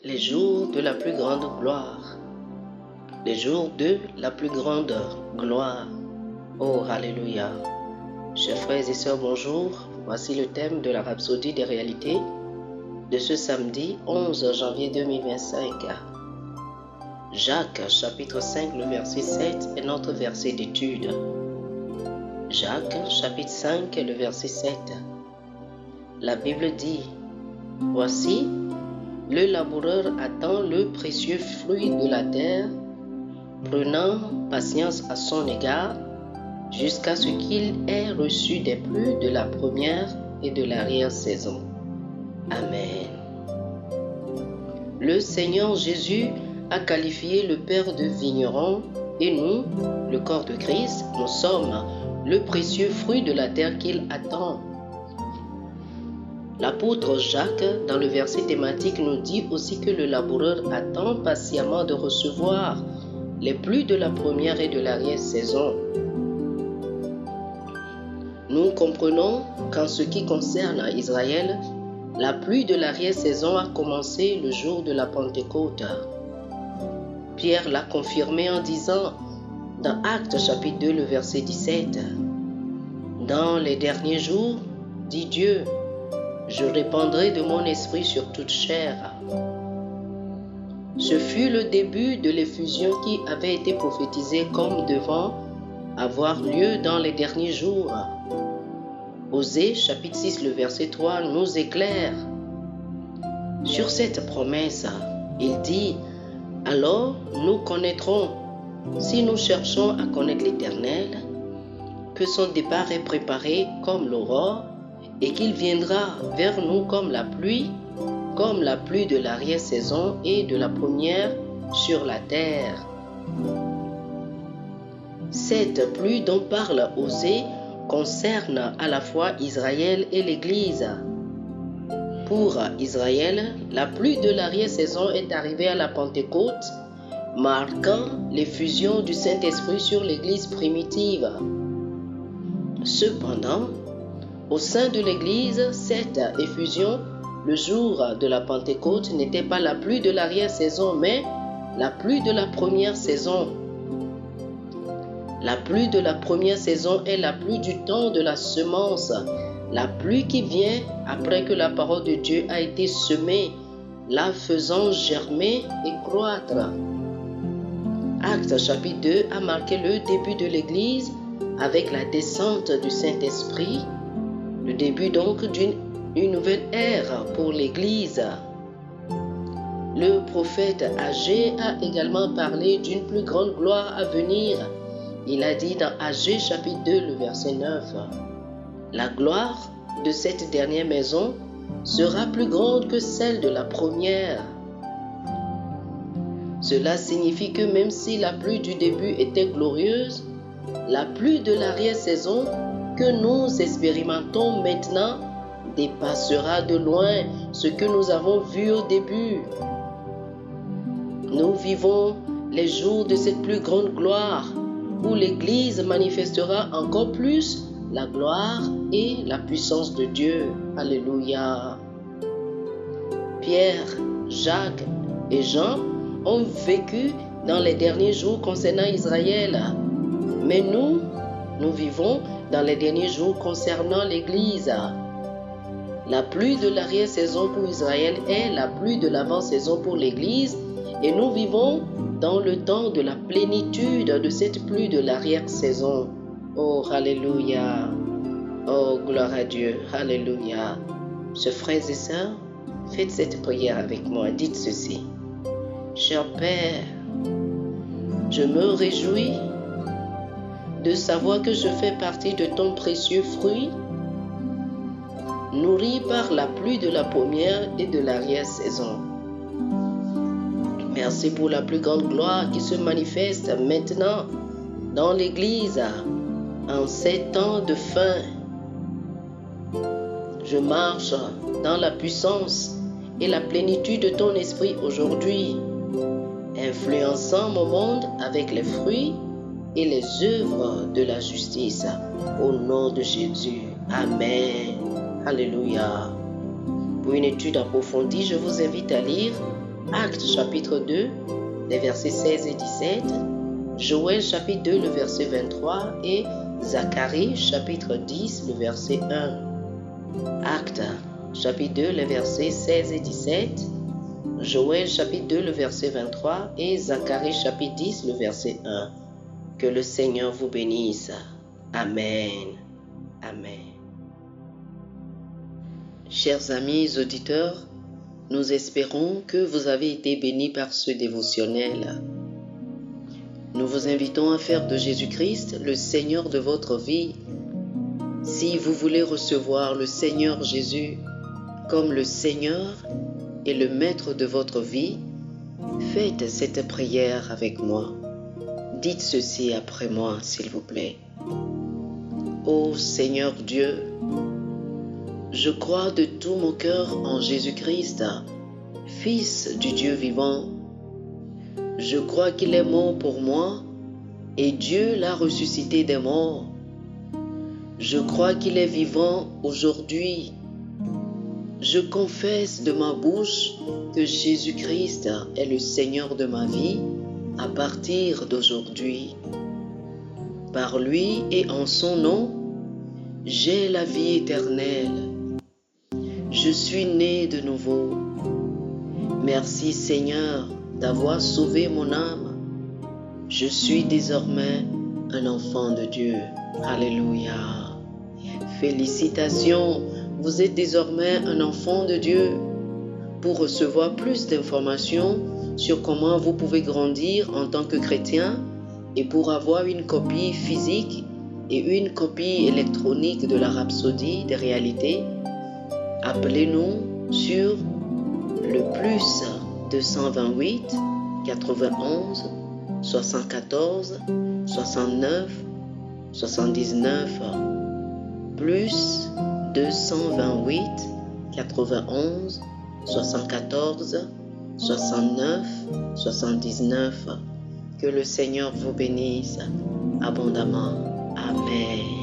Les jours de la plus grande gloire. Les jours de la plus grande gloire. Oh, Alléluia. Chers frères et sœurs, bonjour. Voici le thème de la Rhapsodie des réalités de ce samedi 11 janvier 2025. Jacques, chapitre 5, le verset 7 est notre verset d'étude. Jacques, chapitre 5, le verset 7. La Bible dit, « Voici, le laboureur attend le précieux fruit de la terre, prenant patience à son égard, jusqu'à ce qu'il ait reçu des pluies de la première et de l'arrière-saison. » Amen. Le Seigneur Jésus a qualifié le Père de vigneron et nous, le corps de Christ, nous sommes le précieux fruit de la terre qu'il attend. L'apôtre Jacques, dans le verset thématique, nous dit aussi que le laboureur attend patiemment de recevoir les pluies de la première et de l'arrière-saison. Nous comprenons qu'en ce qui concerne Israël, la pluie de l'arrière-saison a commencé le jour de la Pentecôte. Pierre l'a confirmé en disant, dans Actes chapitre 2, le verset 17, « Dans les derniers jours, dit Dieu, je répandrai de mon esprit sur toute chair. » Ce fut le début de l'effusion qui avait été prophétisée comme devant avoir lieu dans les derniers jours. Osée, chapitre 6, le verset 3, nous éclaire sur cette promesse. Il dit, « Alors nous connaîtrons, si nous cherchons à connaître l'Éternel, que son départ est préparé comme l'aurore, et qu'il viendra vers nous comme la pluie de l'arrière-saison et de la première sur la terre. » Cette pluie dont parle Osée concerne à la fois Israël et l'Église. Pour Israël, la pluie de l'arrière-saison est arrivée à la Pentecôte, marquant l'effusion du Saint-Esprit sur l'Église primitive. Cependant, au sein de l'Église, cette effusion, le jour de la Pentecôte, n'était pas la pluie de l'arrière-saison, mais la pluie de la première saison. La pluie de la première saison est la pluie du temps de la semence, la pluie qui vient après que la parole de Dieu a été semée, la faisant germer et croître. Actes chapitre 2 a marqué le début de l'Église avec la descente du Saint-Esprit, le début donc d'une nouvelle ère pour l'Église. Le prophète Agé a également parlé d'une plus grande gloire à venir. Il a dit dans Agé chapitre 2, le verset 9, « La gloire de cette dernière maison sera plus grande que celle de la première. » Cela signifie que même si la pluie du début était glorieuse, la pluie de l'arrière-saison que nous expérimentons maintenant dépassera de loin ce que nous avons vu au début. Nous vivons les jours de cette plus grande gloire où l'Église manifestera encore plus la gloire et la puissance de Dieu. Alléluia. Pierre, Jacques et Jean ont vécu dans les derniers jours concernant Israël. Mais nous vivons dans les derniers jours concernant l'Église. La pluie de l'arrière-saison pour Israël est la pluie de l'avant-saison pour l'Église et nous vivons dans le temps de la plénitude de cette pluie de l'arrière-saison. Oh, Alléluia! Oh, gloire à Dieu! Alléluia! Chers frères et sœurs, faites cette prière avec moi. Dites ceci. Cher Père, je me réjouis de savoir que je fais partie de ton précieux fruit, nourri par la pluie de la première et de l'arrière-saison. Merci pour la plus grande gloire qui se manifeste maintenant dans l'Église en ces temps de fin. Je marche dans la puissance et la plénitude de ton esprit aujourd'hui, influençant mon monde avec les fruits et les œuvres de la justice. Au nom de Jésus. Amen. Alléluia. Pour une étude approfondie, je vous invite à lire Actes chapitre 2, les versets 16 et 17, Joël chapitre 2, le verset 23 et Zacharie chapitre 10, le verset 1. Actes chapitre 2, les versets 16 et 17, Joël chapitre 2, le verset 23 et Zacharie chapitre 10, le verset 1. Que le Seigneur vous bénisse. Amen. Amen. Chers amis auditeurs, nous espérons que vous avez été bénis par ce dévotionnel. Nous vous invitons à faire de Jésus-Christ le Seigneur de votre vie. Si vous voulez recevoir le Seigneur Jésus comme le Seigneur et le Maître de votre vie, faites cette prière avec moi. Dites ceci après moi, s'il vous plaît. Ô Seigneur Dieu, je crois de tout mon cœur en Jésus-Christ, Fils du Dieu vivant. Je crois qu'il est mort pour moi et Dieu l'a ressuscité des morts. Je crois qu'il est vivant aujourd'hui. Je confesse de ma bouche que Jésus-Christ est le Seigneur de ma vie à partir d'aujourd'hui. Par lui et en son nom, j'ai la vie éternelle. Je suis né de nouveau. Merci Seigneur d'avoir sauvé mon âme. Je suis désormais un enfant de Dieu. Alléluia. Félicitations, vous êtes désormais un enfant de Dieu. Pour recevoir plus d'informations sur comment vous pouvez grandir en tant que chrétien et pour avoir une copie physique et une copie électronique de la Rhapsodie des réalités, appelez-nous sur le plus 228 91 74 69 79 plus 228 91 74 69 79. Que le Seigneur vous bénisse abondamment. Amen.